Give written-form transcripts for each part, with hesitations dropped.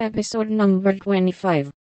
Episode number 25.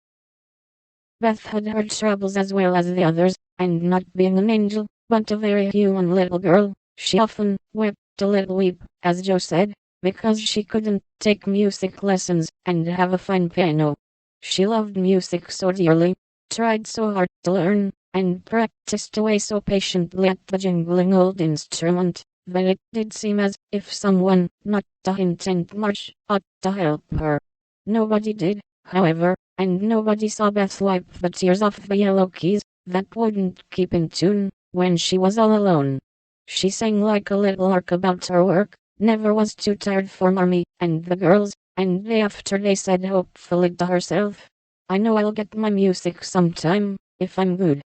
Beth had her troubles as well as the others, and not being an angel, but a very human little girl, she often wept a little weep, as Joe said, because she couldn't take music lessons and have a fine piano. She loved music so dearly, tried so hard to learn, and practiced away so patiently at the jingling old instrument, that it did seem as if someone, not to hint and much, ought to help her. Nobody did, however, and nobody saw Beth wipe the tears off the yellow keys that wouldn't keep in tune when she was all alone. She sang like a little lark about her work, never was too tired for Mommy and the girls, and day after day said hopefully to herself, "I know I'll get my music sometime, if I'm good."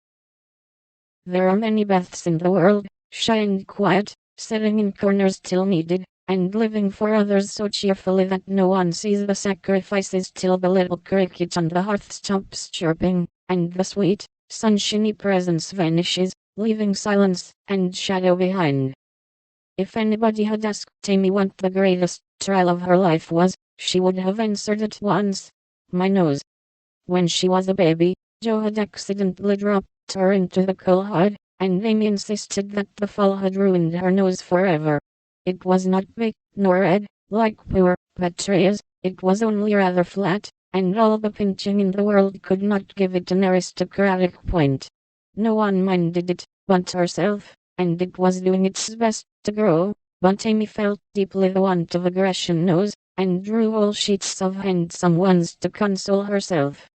There are many Beths in the world, shy and quiet, sitting in corners till needed, and living for others so cheerfully that no one sees the sacrifices till the little cricket on the hearth stops chirping, and the sweet, sunshiny presence vanishes, leaving silence and shadow behind. If anybody had asked Amy what the greatest trial of her life was, she would have answered at once, "My nose." When she was a baby, Joe had accidentally dropped her into the coal hod, and Amy insisted that the fall had ruined her nose forever. It was not big, nor red, like poor Patria's, it was only rather flat, and all the pinching in the world could not give it an aristocratic point. No one minded it, but herself, and it was doing its best to grow, but Amy felt deeply the want of a Grecian nose, and drew whole sheets of handsome ones to console herself.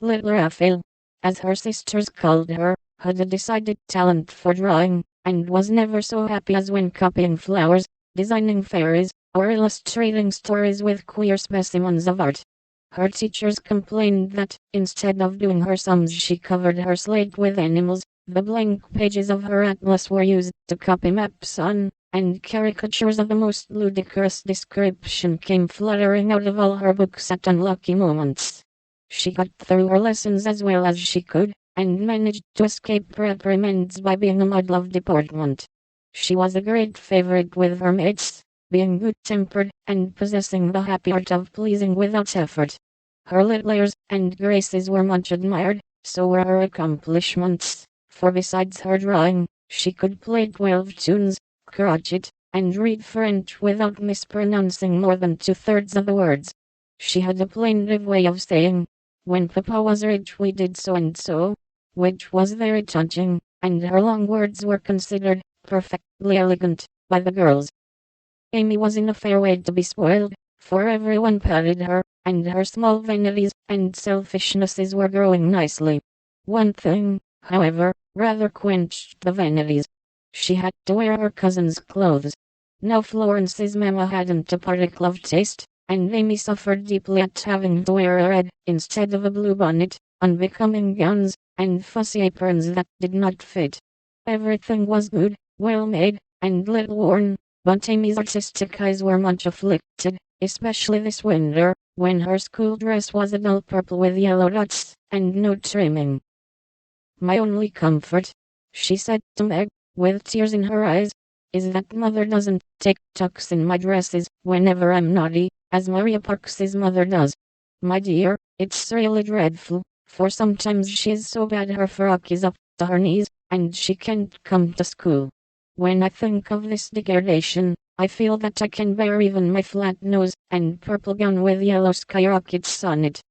Little Raphael, as her sisters called her, had a decided talent for drawing, and was never so happy as when copying flowers, designing fairies, or illustrating stories with queer specimens of art. Her teachers complained that, instead of doing her sums she covered her slate with animals, the blank pages of her atlas were used to copy maps on, and caricatures of the most ludicrous description came fluttering out of all her books at unlucky moments. She got through her lessons as well as she could, and managed to escape reprimands by being a model of deportment. She was a great favorite with her mates, being good-tempered and possessing the happy art of pleasing without effort. Her little airs and graces were much admired, so were her accomplishments, for besides her drawing, she could play 12 tunes, crochet, and read French without mispronouncing more than 2/3 of the words. She had a plaintive way of saying, "When Papa was rich we did so and so," which was very touching, and her long words were considered perfectly elegant by the girls. Amy was in a fair way to be spoiled, for everyone patted her, and her small vanities and selfishnesses were growing nicely. One thing, however, rather quenched the vanities. She had to wear her cousin's clothes. Now Florence's mamma hadn't a particle of taste, and Amy suffered deeply at having to wear a red, instead of a blue bonnet, unbecoming gowns, and fussy aprons that did not fit. Everything was good, well made, and little worn, but Amy's artistic eyes were much afflicted, especially this winter, when her school dress was a dull purple with yellow dots, and no trimming. "My only comfort," she said to Meg, with tears in her eyes, "is that Mother doesn't take tucks in my dresses whenever I'm naughty, as Maria Parks's mother does. My dear, it's really dreadful, for sometimes she is so bad her frock is up to her knees, and she can't come to school. When I think of this degradation, I feel that I can bear even my flat nose and purple gown with yellow skyrockets on it."